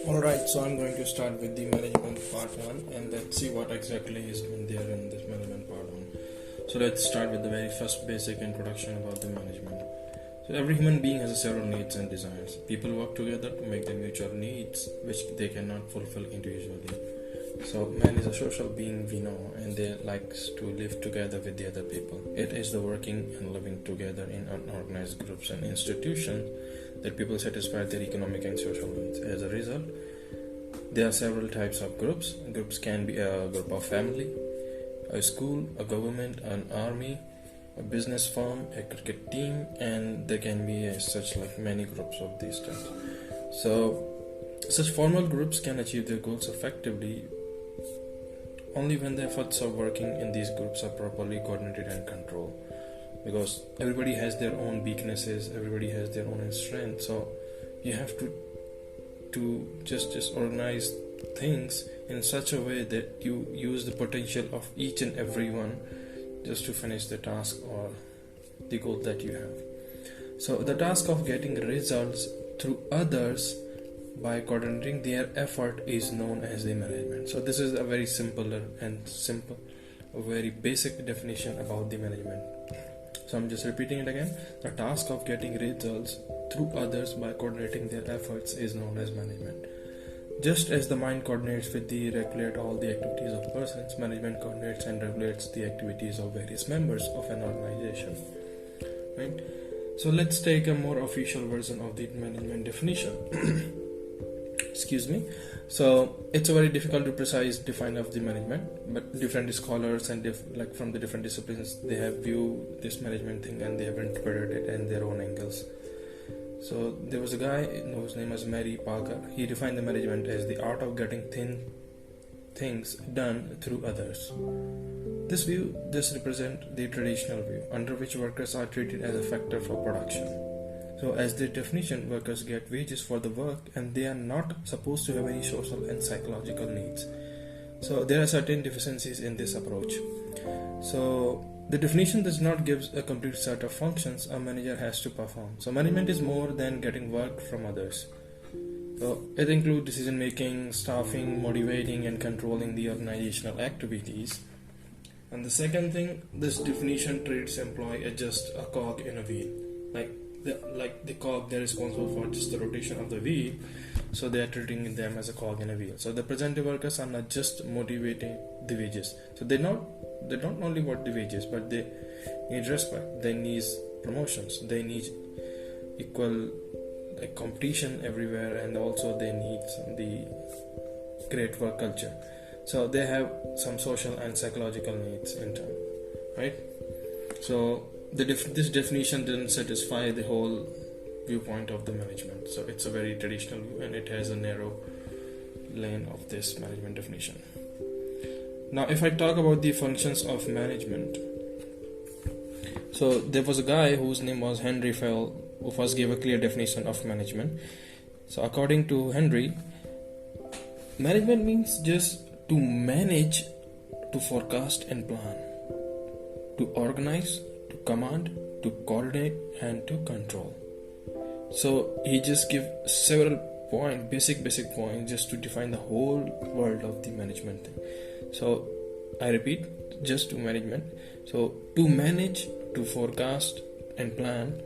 Alright, so I'm going to start with the management part 1 and let's see what exactly is in there in this management part 1. So let's start with the very first basic introduction about the management. So every human being has several needs and desires. People work together to make their mutual needs which they cannot fulfill individually. So man is a social being, we know, and they likes to live together with the other people. It is the working and living together in unorganized groups and institutions that people satisfy their economic and social needs. As a result, there are several types of groups. Groups can be a group of family, a school, a government, an army, a business firm, a cricket team, and there can be such like many groups of these types. So such formal groups can achieve their goals effectively only when the efforts of working in these groups are properly coordinated and controlled, because everybody has their own weaknesses, everybody has their own strength. So you have to just organize things in such a way that you use the potential of each and every one just to finish the task or the goal that you have. So the task of getting results through others by coordinating their effort is known as the management. So this is a very a very basic definition about the management. So I'm just repeating it again. The task of getting results through others by coordinating their efforts is known as management. Just as the mind coordinates with the regulate all the activities of persons, management coordinates and regulates the activities of various members of an organization. Right? So let's take a more official version of the management definition. Excuse me. So it's a very difficult to precise define of the management, but different scholars and from the different disciplines, they have viewed this management thing and they have interpreted it in their own angles. So there was a guy whose name was Mary Parker. He defined the management as the art of getting things done through others. This view represents the traditional view under which workers are treated as a factor for production. So as the definition, workers get wages for the work and they are not supposed to have any social and psychological needs. So there are certain deficiencies in this approach. So the definition does not give a complete set of functions a manager has to perform. So management is more than getting work from others. So it includes decision making, staffing, motivating and controlling the organizational activities. And the second thing, this definition treats employee as just a cog in a wheel. Like the cog, they're responsible for just the rotation of the wheel, so they are treating them as a cog in a wheel. So the present workers are not just motivating the wages. So they don't only want the wages, but they need respect, they need promotions, they need equal competition everywhere, and also they need the great work culture. So they have some social and psychological needs in turn, right? So this definition didn't satisfy the whole viewpoint of the management. So it's a very traditional view and it has a narrow lane of this management definition. Now if I talk about the functions of management, so there was a guy whose name was Henry Fell who first gave a clear definition of management. So according to Henry, management means just to manage, to forecast and plan, to organize, to command, to coordinate and to control. So he just give several basic points just to define the whole world of the management thing. So I repeat, just to management. So to manage, to forecast and plan,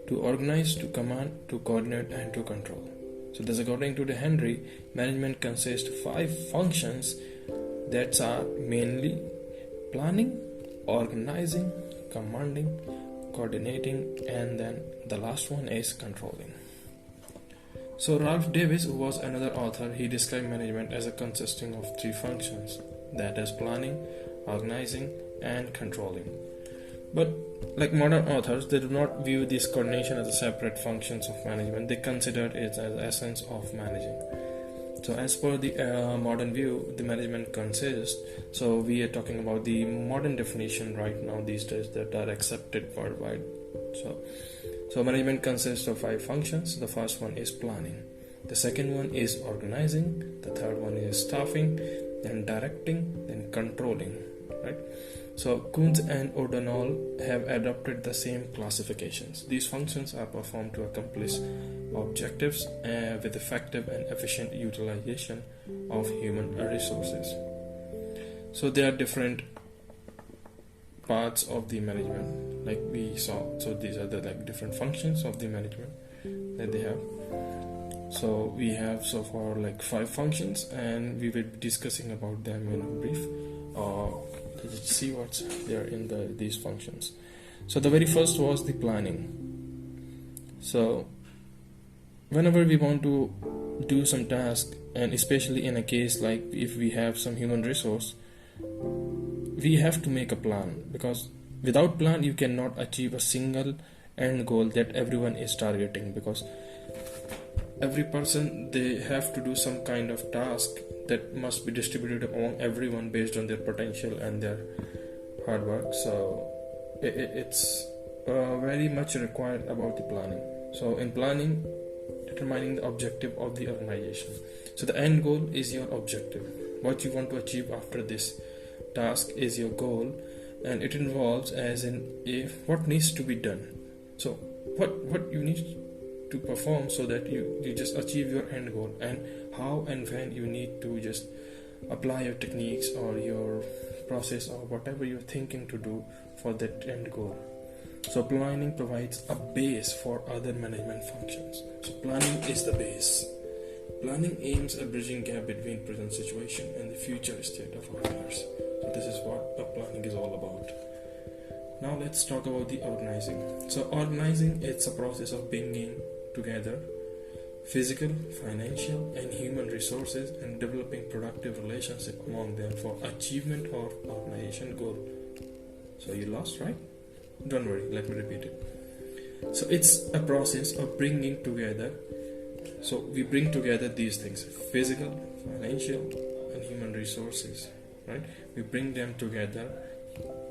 to organize, to command, to coordinate and to control. So this, according to the Henry, management consists of 5 functions that are mainly planning, organizing, commanding, coordinating, and then the last one is controlling. So Ralph Davis, who was another author, he described management as a consisting of 3 functions, that is planning, organizing and controlling. But like modern authors, they do not view this coordination as a separate functions of management. They consider it as the essence of managing. So as per the modern view, the management consists, so we are talking about the modern definition right now these days that are accepted worldwide. So management consists of 5 functions. The first one is planning. The second one is organizing. The third one is staffing, then directing, then controlling. Right? So Kuntz and O'Donnell have adopted the same classifications. These functions are performed to accomplish objectives with effective and efficient utilization of human resources. So there are different parts of the management, like we saw. So these are the different functions of the management that they have. So we have so far 5 functions, and we will be discussing about them in a brief. Let's see what's there in these functions. So the very first was the planning. So whenever we want to do some task, and especially in a case like if we have some human resource, we have to make a plan, because without plan you cannot achieve a single end goal that everyone is targeting, because every person, they have to do some kind of task that must be distributed among everyone based on their potential and their hard work. So it's very much required about the planning. So in planning, determining the objective of the organization. So the end goal is your objective. What you want to achieve after this task is your goal, and it involves as in what needs to be done. So what you need to perform so that you just achieve your end goal, and how and when you need to just apply your techniques or your process or whatever you're thinking to do for that end goal. So planning provides a base for other management functions. So planning is the base. Planning aims at bridging gap between present situation and the future state of affairs. So this is what planning is all about. Now let's talk about the organizing. So organizing, it's a process of bringing together physical, financial and human resources and developing productive relationship among them for achievement of organization goal. So you lost, right? Don't worry, let me repeat it. So it's a process of bringing together. So we bring together these things: physical, financial and human resources, right? We bring them together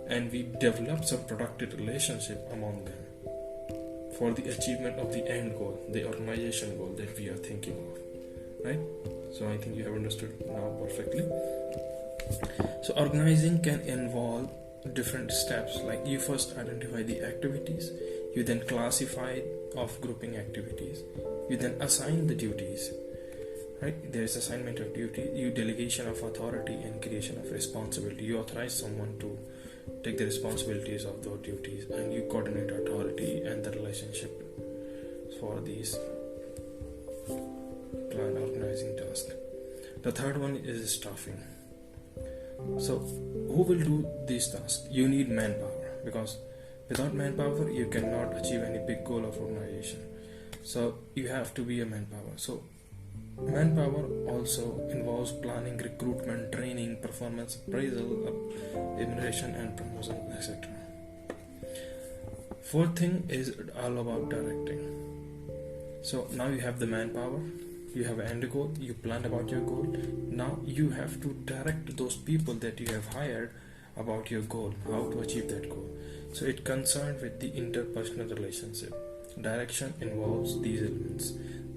and we develop some productive relationship among them for the achievement of the end goal, the organization goal that we are thinking of, right? So I think you have understood now perfectly. So organizing can involve different steps, like you first identify the activities, you then classify of grouping activities, you then assign the duties, right? There is assignment of duty, you delegation of authority and creation of responsibility. You authorize someone to take the responsibilities of those duties, and you coordinate authority and the relationship for these plan organizing tasks. The third one is staffing. So who will do these tasks? You need manpower, because without manpower you cannot achieve any big goal of organization. So you have to be a manpower. So manpower also involves planning, recruitment, training, performance appraisal, evaluation and promotion, etc. Fourth thing is all about directing. So now you have the manpower, you have an end goal, you plan about your goal. Now you have to direct those people that you have hired about your goal, how to achieve that goal. So it concerned with the interpersonal relationship. Direction involves these elements.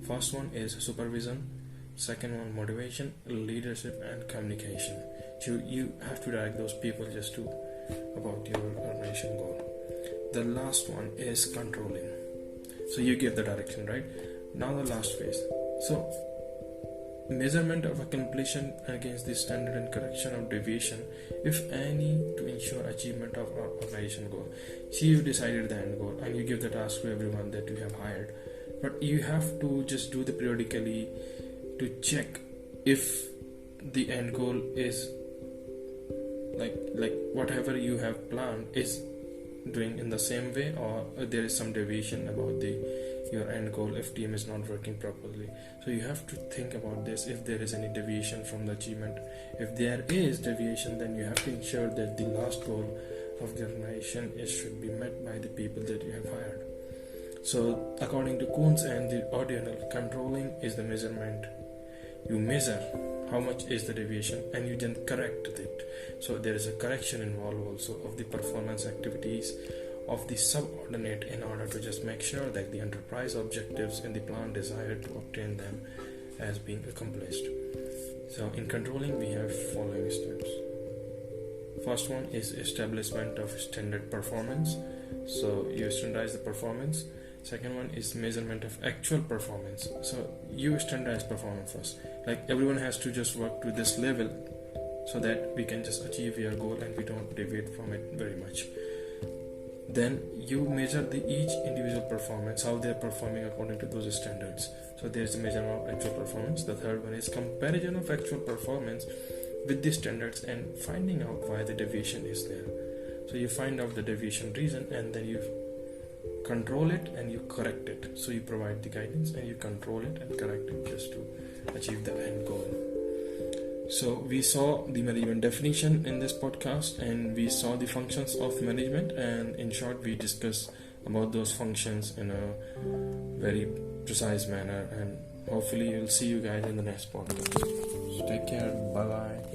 First one is supervision, second one motivation, leadership and communication. So you have to direct those people just to about your organization goal. The last one is controlling. So you give the direction, right? Now the last phase. So measurement of a completion against the standard and correction of deviation, if any, to ensure achievement of our organization goal. See, you decided the end goal and you give the task to everyone that you have hired, but you have to just do the periodically to check if the end goal is like whatever you have planned is doing in the same way, or there is some deviation about your end goal if team is not working properly. So you have to think about this, if there is any deviation from the achievement. If there is deviation, then you have to ensure that the last goal of the organization should be met by the people that you have hired. So according to Kuntz and the O'Donnell, controlling is the measurement. You measure how much is the deviation and you then correct it. So there is a correction involved also of the performance activities of the subordinate in order to just make sure that the enterprise objectives in the plan desired to obtain them as being accomplished. So in controlling we have following steps. First one is establishment of standard performance. So you standardize the performance. Second one is measurement of actual performance. So you standardize performance first. Like everyone has to just work to this level so that we can just achieve your goal and we don't deviate from it very much. Then you measure each individual performance, how they are performing according to those standards. So there's the measurement of actual performance. The third one is comparison of actual performance with the standards and finding out why the deviation is there. So you find out the deviation reason and then you control it and you correct it. So you provide the guidance and you control it and correct it just to achieve the end goal. So we saw the management definition in this podcast, and we saw the functions of management, and in short we discussed about those functions in a very precise manner, and hopefully you'll see you guys in the next podcast. So take care, bye bye.